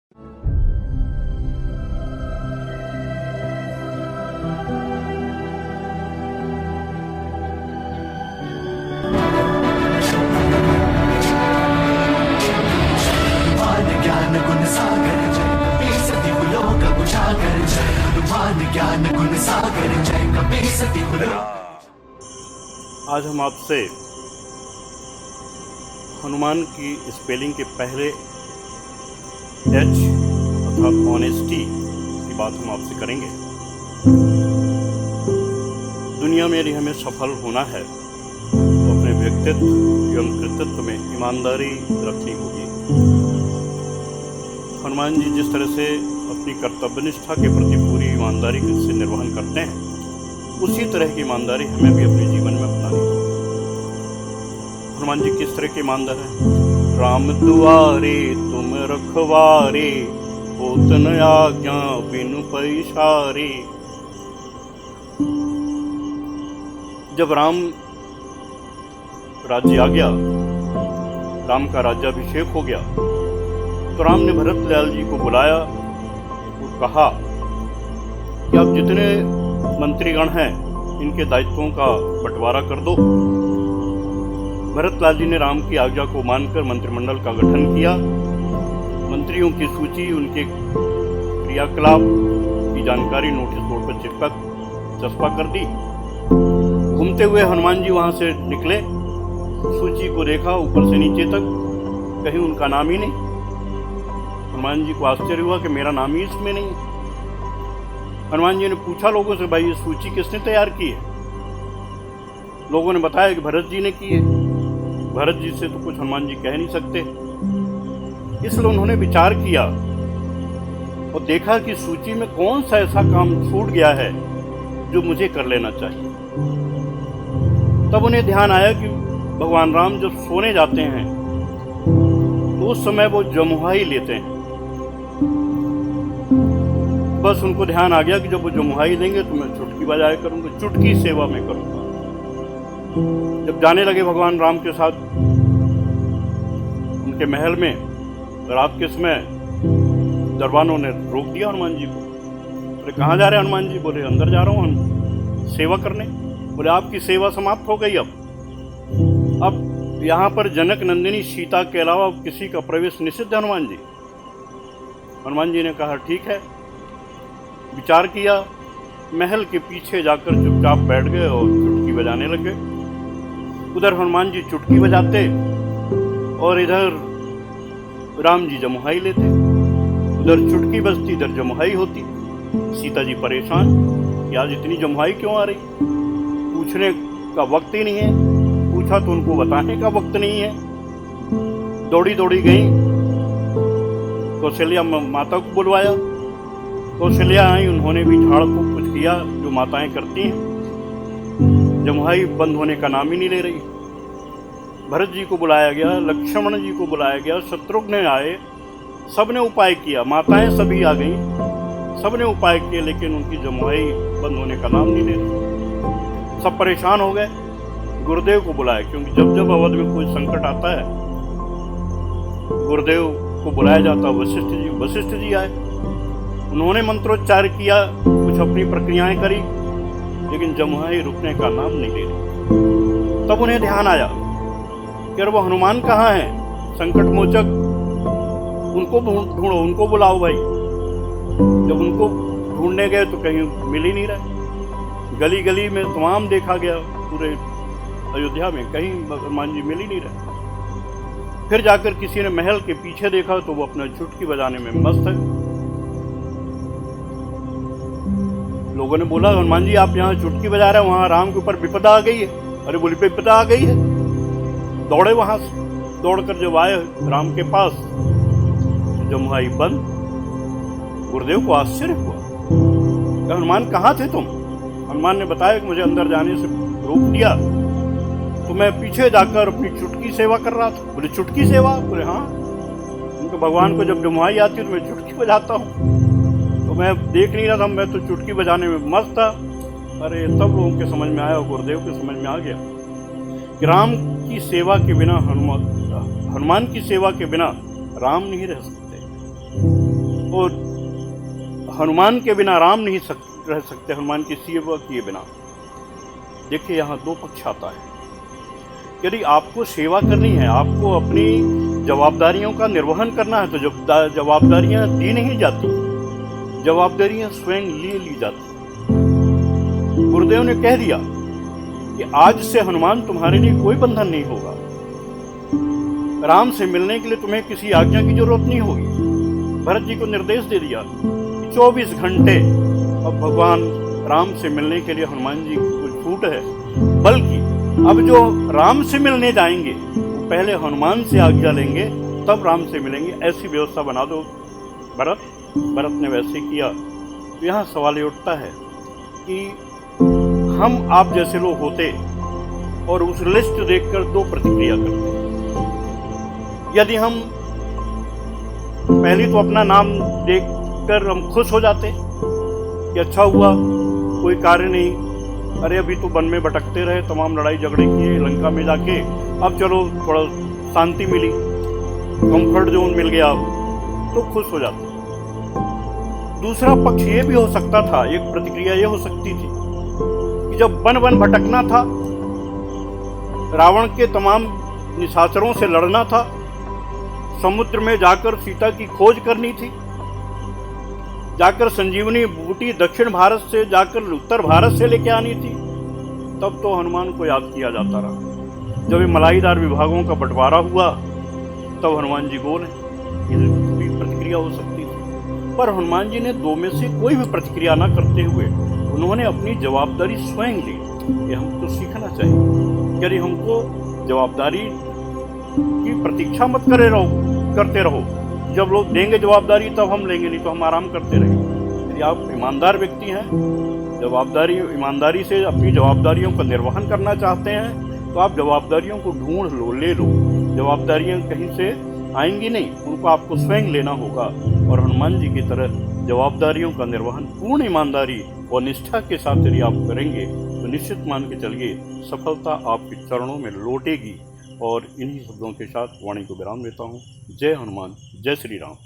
ज्ञान गुण सागर जय कपी सती लोक उजागर जय हनुमान ज्ञान गुण सागर जय कपी सती। आज हम आपसे हनुमान की स्पेलिंग के पहले एच अर्थात ऑनेस्टी की बात हम आपसे करेंगे। दुनिया में यदि हमें सफल होना है तो अपने व्यक्तित्व एवं कृतित्व में ईमानदारी रखनी होगी। हनुमान जी जिस तरह से अपनी कर्तव्यनिष्ठा के प्रति पूरी ईमानदारी से निर्वहन करते हैं, उसी तरह की ईमानदारी हमें भी अपने जीवन में अपनानी है। हनुमान जी किस तरह के ईमानदार हैं? राम दुआरे तुम रखवारे, होत न आज्ञा बिनु पैसारे। जब राम राज्य आ गया, राम का राज्याभिषेक हो गया, तो राम ने भरतलाल जी को बुलाया और कहा कि आप जितने मंत्रीगण हैं इनके दायित्वों का बंटवारा कर दो। भरतलाल जी ने राम की आज्ञा को मानकर मंत्रिमंडल का गठन किया। मंत्रियों की सूची, उनके क्रियाकलाप की जानकारी नोटिस बोर्ड पर चस्पा कर दी। घूमते हुए हनुमान जी वहां से निकले, सूची को देखा ऊपर से नीचे तक, कहीं उनका नाम ही नहीं। हनुमान जी को आश्चर्य हुआ कि मेरा नाम ही इसमें नहीं है। हनुमान जी ने पूछा लोगों से, भाई ये सूची किसने तैयार की है? लोगों ने बताया कि भरत जी ने की है। भरत जी से तो कुछ हनुमान जी कह नहीं सकते, इसलिए उन्होंने विचार किया और देखा कि सूची में कौन सा ऐसा काम छूट गया है जो मुझे कर लेना चाहिए। तब उन्हें ध्यान आया कि भगवान राम जब सोने जाते हैं तो उस समय वो जमुहाई लेते हैं। बस उनको ध्यान आ गया कि जब वो जमुहाई देंगे तो मैं चुटकी बजाया करूंगा, चुटकी सेवा में करूंगा। जब जाने लगे भगवान राम के साथ उनके महल में, रात के समय दरबानों ने रोक दिया हनुमान जी को। बोले कहाँ जा रहे हैं हनुमान जी? बोले अंदर जा रहा हूँ हम सेवा करने। बोले आपकी सेवा समाप्त हो गई, अब यहाँ पर जनक नंदिनी सीता के अलावा किसी का प्रवेश निषिद्ध है हनुमान जी। हनुमान जी ने कहा ठीक है। विचार किया, महल के पीछे जाकर चुपचाप बैठ गए और चुटकी बजाने लगे। उधर हनुमान जी चुटकी बजाते और इधर राम जी जमुहाई लेते। उधर चुटकी बजती, इधर जमुहाई होती। सीता जी परेशान कि आज इतनी जमुहाई क्यों आ रही, पूछने का वक्त ही नहीं है। पूछा तो उनको बताने का वक्त नहीं है। दौड़ी दौड़ी गई, कौशल्या माता को बुलवाया। कौशल्या आई, उन्होंने भी झाड़ फूक कुछ किया जो माताएं करती हैं। जमुहाई बंद होने का नाम ही नहीं ले रही। भरत जी को बुलाया गया, लक्ष्मण जी को बुलाया गया, शत्रुघ्न आए, सबने उपाय किया, माताएं सभी आ गई, सबने उपाय किए, लेकिन उनकी जमुहाई बंद होने का नाम नहीं ले रही। सब परेशान हो गए। गुरुदेव को बुलाया, क्योंकि जब जब अवध में कोई संकट आता है गुरुदेव को बुलाया जाता। वशिष्ठ जी आए, उन्होंने मंत्रोच्चार किया, कुछ अपनी प्रक्रियाएं करी, लेकिन जमुहाई रुकने का नाम नहीं ले रही। तब उन्हें ध्यान आया कि अरे वो हनुमान कहाँ हैं, संकट मोचक, उनको ढूंढो, उनको बुलाओ भाई। जब उनको ढूंढने गए तो कहीं मिल ही नहीं रहे। गली गली में तमाम देखा गया, पूरे अयोध्या में कहीं हनुमान जी मिल ही नहीं रहे। फिर जाकर किसी ने महल के पीछे देखा तो वो अपना चुटकी बजाने में मस्त है। लोगों ने बोला हनुमान जी आप यहाँ चुटकी बजा रहे हैं, वहां राम के ऊपर विपदा आ गई है। अरे बोली विपदा आ गई है। दौड़े वहां से, दौड़कर जब आए राम के पास, जमुहाई बंद। गुरुदेव को आश्चर्य हुआ, हनुमान कहाँ थे तुम? हनुमान ने बताया कि मुझे अंदर जाने से रोक दिया, तो मैं पीछे जाकर अपनी चुटकी सेवा कर रहा था। बोले चुटकी सेवा? बोले हाँ, उनको भगवान को जब जमुहाई आती है तो मैं चुटकी बजाता हूँ। तो मैं देख नहीं रहा था, मैं तो चुटकी बजाने में मस्त था। अरे तब लोगों के समझ में आया, गुरुदेव के समझ में आ गया कि राम की सेवा के बिना हनुमान की सेवा के बिना राम नहीं रह सकते। और हनुमान के बिना राम नहीं रह सकते, हनुमान की सेवा किए बिना। देखिए यहाँ दो पक्ष आता है। यदि आपको सेवा करनी है, आपको अपनी जवाबदारियों का निर्वहन करना है, तो जवाबदारियां दी नहीं जाती, जवाबदारियां स्वयं ली जाती। गुरुदेव ने कह दिया कि आज से हनुमान तुम्हारे लिए कोई बंधन नहीं होगा। राम से मिलने के लिए तुम्हें किसी आज्ञा की जरूरत नहीं होगी। भरत जी को निर्देश दे दिया 24 घंटे अब भगवान राम से मिलने के लिए हनुमान जी की कोई छूट है, बल्कि अब जो राम से मिलने जाएंगे वो पहले हनुमान से आज्ञा लेंगे, तब राम से मिलेंगे। ऐसी व्यवस्था बना दो भरत ने वैसे किया। तो यहाँ सवाल ये उठता है कि हम आप जैसे लोग होते और उस लिस्ट देखकर दो प्रतिक्रिया करते। यदि हम पहली तो अपना नाम देखकर हम खुश हो जाते कि अच्छा हुआ, कोई कार्य नहीं, अरे अभी तो वन में भटकते रहे, तमाम लड़ाई झगड़े किए लंका में जाके, अब चलो थोड़ा शांति मिली, कंफर्ट जोन मिल गया, तो खुश हो जाते। दूसरा पक्ष ये भी हो सकता था, एक प्रतिक्रिया ये हो सकती थी कि जब वन भटकना था, रावण के तमाम निशाचरों से लड़ना था, समुद्र में जाकर सीता की खोज करनी थी, जाकर संजीवनी बूटी दक्षिण भारत से जाकर उत्तर भारत से लेके आनी थी, तब तो हनुमान को याद किया जाता रहा। जब ये मलाईदार विभागों का बंटवारा हुआ तब हनुमान जी बोले, ये प्रतिक्रिया हो सकती थी। पर हनुमान जी ने दो में से कोई भी प्रतिक्रिया न करते हुए उन्होंने अपनी जवाबदारी स्वयं ली। ये हमको सीखना चाहिए। यदि हमको जवाबदारी की प्रतीक्षा मत करते रहो, जब लोग देंगे जवाबदारी तब हम लेंगे, नहीं तो हम आराम करते रहेंगे। यदि आप ईमानदार व्यक्ति हैं, ईमानदारी से अपनी जवाबदारियों का निर्वहन करना चाहते हैं, तो आप जवाबदारियों को ढूंढ लो, ले लो। जवाबदारियां कहीं से आएंगी नहीं, उनको आपको स्वयं लेना होगा। और हनुमान जी की तरह जवाबदारियों का निर्वहन पूर्ण ईमानदारी और निष्ठा के साथ यदि आप करेंगे तो निश्चित मान के चलिए सफलता आपके चरणों में लौटेगी। और इन्हीं शब्दों के साथ वाणी को विराम देता हूँ। जय हनुमान, जय श्री राम।